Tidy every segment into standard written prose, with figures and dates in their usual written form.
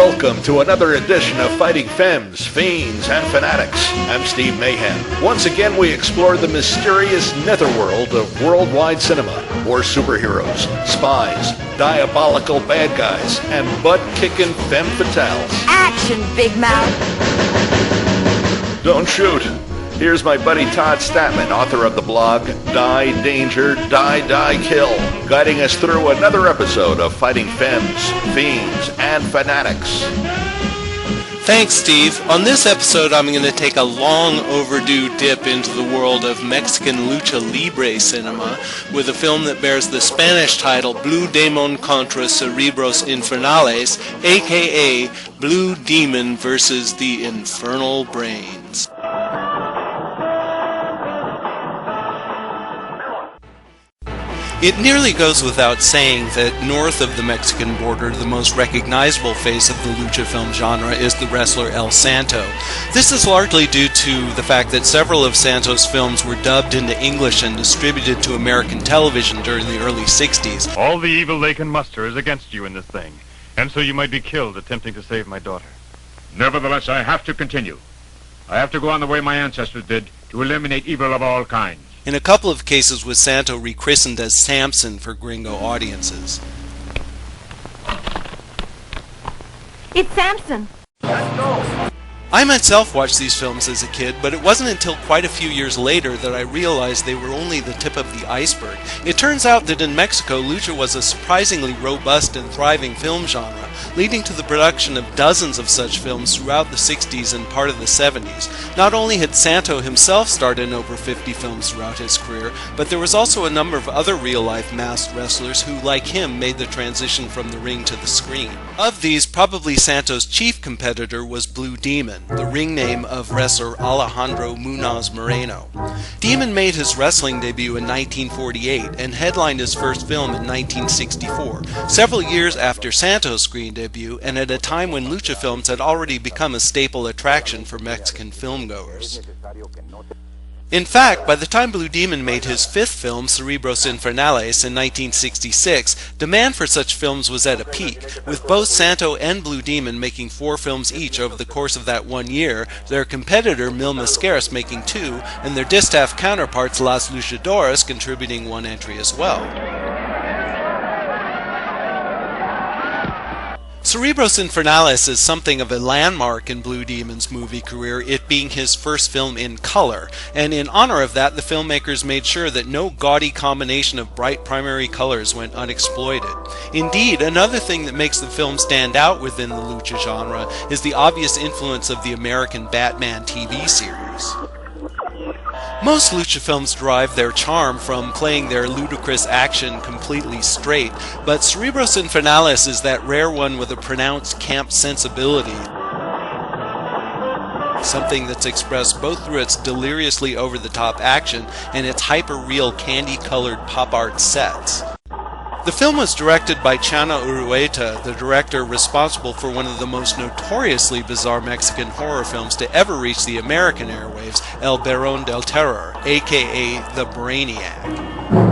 Welcome to another edition of Fighting Femmes, Fiends, and Fanatics. I'm Steve Mayhem. Once again, we explore the mysterious netherworld of worldwide cinema, where superheroes, spies, diabolical bad guys, and butt-kicking femme fatales. Action, Big Mouth! Don't shoot. Here's my buddy Todd Stadtman, author of the blog Die, Danger, Die, Kill, guiding us through another episode of Fighting Femmes, Fiends, and Fanatics. Thanks, Steve. On this episode, I'm going to take a long overdue dip into the world of Mexican Lucha Libre Cinema with a film that bears the Spanish title Blue Demon contra Cerebros Infernales, aka Blue Demon versus the Infernal Brains. It nearly goes without saying that north of the Mexican border, the most recognizable face of the lucha film genre is the wrestler El Santo. This is largely due to the fact that several of Santo's films were dubbed into English and distributed to American television during the early 60s. All the evil they can muster is against you in this thing, and so you might be killed attempting to save my daughter. Nevertheless, I have to continue. I have to go on the way my ancestors did to eliminate evil of all kinds. In a couple of cases was Santo rechristened as Samson for gringo audiences. It's Samson! Let's go! I myself watched these films as a kid, but it wasn't until quite a few years later that I realized they were only the tip of the iceberg. It turns out that in Mexico, lucha was a surprisingly robust and thriving film genre, leading to the production of dozens of such films throughout the 60s and part of the 70s. Not only had Santo himself starred in over 50 films throughout his career, but there was also a number of other real-life masked wrestlers who, like him, made the transition from the ring to the screen. Of these, probably Santo's chief competitor was Blue Demon, the ring name of wrestler Alejandro Munoz Moreno. Demon made his wrestling debut in 1948 and headlined his first film in 1964, several years after Santo's screen debut and at a time when lucha films had already become a staple attraction for Mexican filmgoers. In fact, by the time Blue Demon made his fifth film, Cerebros Infernales, in 1966, demand for such films was at a peak, with both Santo and Blue Demon making 4 films each over the course of that 1 year, their competitor Mil Mascaras making 2, and their distaff counterparts Las Luchadoras contributing 1 entry as well. Cerebros Infernales is something of a landmark in Blue Demon's movie career, it being his first film in color, and in honor of that, the filmmakers made sure that no gaudy combination of bright primary colors went unexploited. Indeed, another thing that makes the film stand out within the lucha genre is the obvious influence of the American Batman TV series. Most lucha films derive their charm from playing their ludicrous action completely straight, but Cerebros Infernales is that rare one with a pronounced camp sensibility, something that's expressed both through its deliriously over-the-top action and its hyper-real candy-colored pop art sets. The film was directed by Chana Urueta, the director responsible for one of the most notoriously bizarre Mexican horror films to ever reach the American airwaves, El Barón del Terror, aka The Brainiac.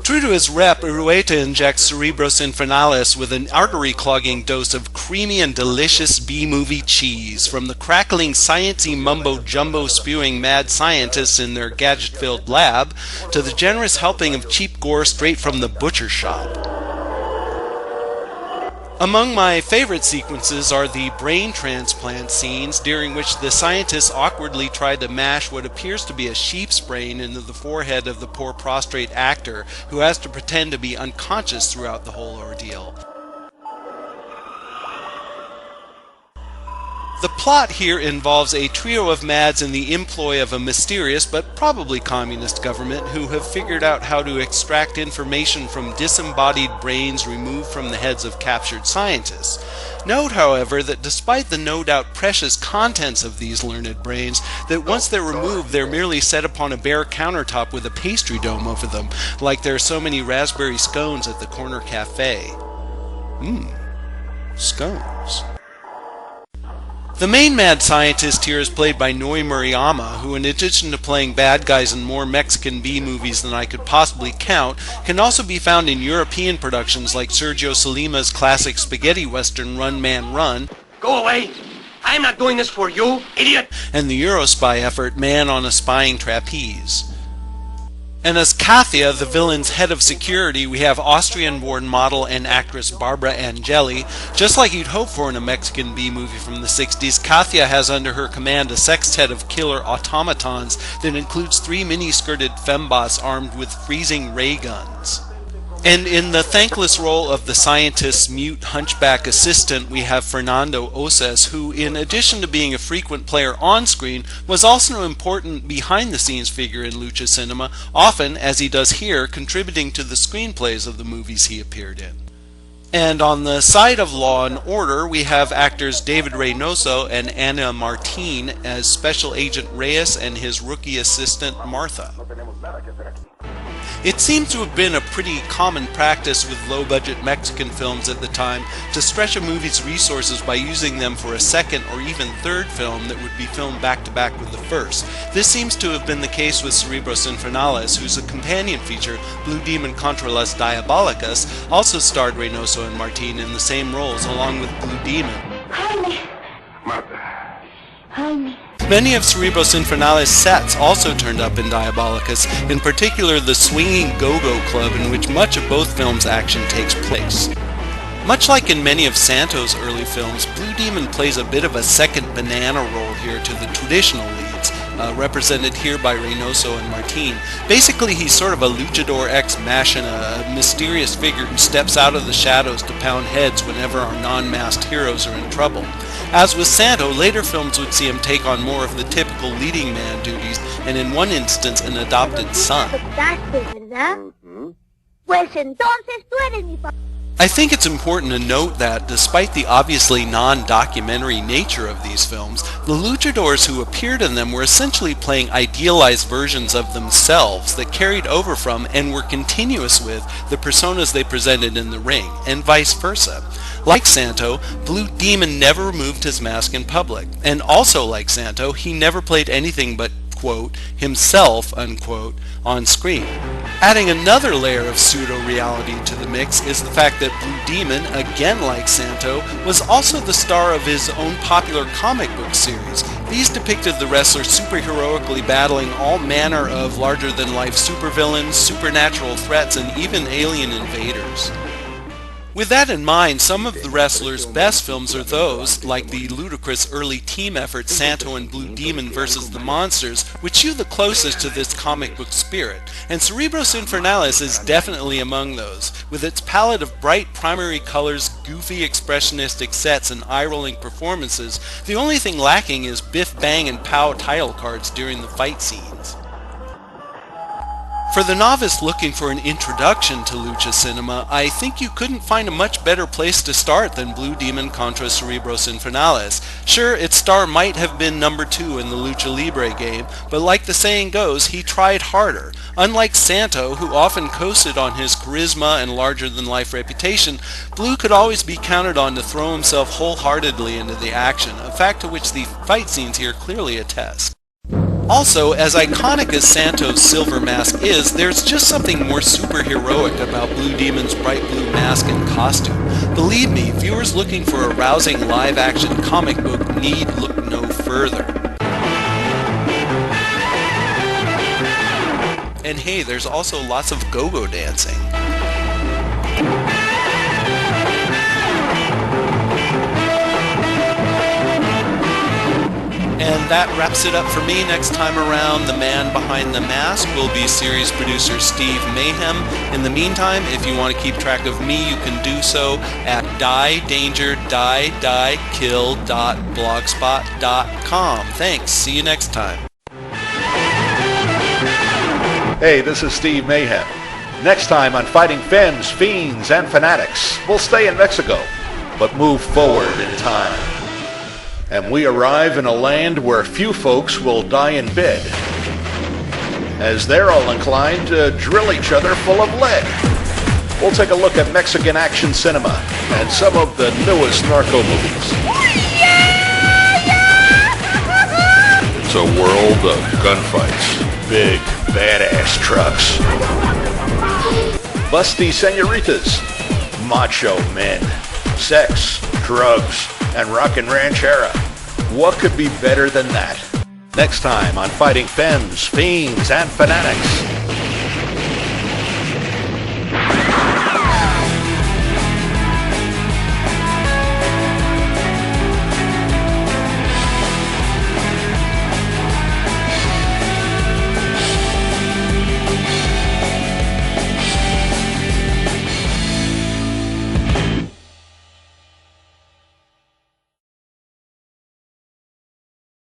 True to his rep, Urueta injects Cerebros Infernales with an artery-clogging dose of creamy and delicious B-movie cheese, from the crackling sciencey mumbo-jumbo spewing mad scientists in their gadget-filled lab, to the generous helping of cheap gore straight from the butcher shop. Among my favorite sequences are the brain transplant scenes, during which the scientists awkwardly try to mash what appears to be a sheep's brain into the forehead of the poor prostrate actor, who has to pretend to be unconscious throughout the whole ordeal. The plot here involves a trio of mads in the employ of a mysterious but probably communist government who have figured out how to extract information from disembodied brains removed from the heads of captured scientists. Note, however, that despite the no doubt precious contents of these learned brains, that once they're removed, they're merely set upon a bare countertop with a pastry dome over them, like there are so many raspberry scones at the corner cafe. Scones. The main mad scientist here is played by Noi Murayama, who in addition to playing bad guys in more Mexican B-movies than I could possibly count, can also be found in European productions like Sergio Solima's classic spaghetti western Run Man Run. Go away! I'm not doing this for you, idiot! And the Eurospy effort Man on a Spying Trapeze. And as Katia, the villain's head of security, we have Austrian-born model and actress Barbara Angeli. Just like you'd hope for in a Mexican B-movie from the 60s, Katia has under her command a sextet of killer automatons that includes 3 mini-skirted fembas armed with freezing ray guns. And in the thankless role of the scientist's mute hunchback assistant, we have Fernando Oces, who, in addition to being a frequent player on screen, was also an important behind-the-scenes figure in Lucha Cinema, often, as he does here, contributing to the screenplays of the movies he appeared in. And on the side of Law and Order, we have actors David Reynoso and Ana Martin as Special Agent Reyes and his rookie assistant Martha. It seems to have been a pretty common practice with low-budget Mexican films at the time to stretch a movie's resources by using them for a second or even third film that would be filmed back-to-back with the first. This seems to have been the case with Cerebros Infernales, whose companion feature, Blue Demon contra las Diabolicas, also starred Reynoso and Martin in the same roles along with Blue Demon. Jaime. Jaime. Many of Cerebros Infernales' sets also turned up in Diabolicas, in particular the swinging Go-Go Club in which much of both films' action takes place. Much like in many of Santo's early films, Blue Demon plays a bit of a second banana role here to the traditional leads, represented here by Reynoso and Martin. Basically, he's sort of a luchador ex-machina, a mysterious figure who steps out of the shadows to pound heads whenever our non-masked heroes are in trouble. As with Santo, later films would see him take on more of the typical leading man duties, and in one instance, an adopted son. I think it's important to note that, despite the obviously non-documentary nature of these films, the luchadors who appeared in them were essentially playing idealized versions of themselves that carried over from and were continuous with the personas they presented in the ring, and vice versa. Like Santo, Blue Demon never removed his mask in public, and also like Santo, he never played anything but, quote, himself, unquote, on screen. Adding another layer of pseudo-reality to the mix is the fact that Blue Demon, again like Santo, was also the star of his own popular comic book series. These depicted the wrestler superheroically battling all manner of larger-than-life supervillains, supernatural threats, and even alien invaders. With that in mind, some of the wrestler's best films are those, like the ludicrous early team effort Santo and Blue Demon vs. the Monsters, which hew the closest to this comic book spirit, and Cerebros Infernales is definitely among those. With its palette of bright primary colors, goofy expressionistic sets, and eye-rolling performances, the only thing lacking is Biff Bang and Pow title cards during the fight scenes. For the novice looking for an introduction to Lucha Cinema, I think you couldn't find a much better place to start than Blue Demon contra Cerebros Infernales. Sure, its star might have been number 2 in the Lucha Libre game, but like the saying goes, he tried harder. Unlike Santo, who often coasted on his charisma and larger-than-life reputation, Blue could always be counted on to throw himself wholeheartedly into the action, a fact to which the fight scenes here clearly attest. Also, as iconic as Santo's silver mask is, there's just something more superheroic about Blue Demon's bright blue mask and costume. Believe me, viewers looking for a rousing live-action comic book need look no further. And hey, there's also lots of go-go dancing. And that wraps it up for me. Next time around, the man behind the mask will be series producer Steve Mayhem. In the meantime, if you want to keep track of me, you can do so at diedangerDieDieKill.blogspot.com. Thanks. See you next time. Hey, this is Steve Mayhem. Next time on Fighting Femmes, Fiends, and Fanatics, we'll stay in Mexico, but move forward in time. And we arrive in a land where few folks will die in bed, as they're all inclined to drill each other full of lead. We'll take a look at Mexican action cinema and some of the newest narco movies. It's a world of gunfights, big, badass trucks, busty senoritas, macho men, sex, drugs, and rockin' ranchera. What could be better than that? Next time on Fighting Femmes, Fiends, and Fanatics.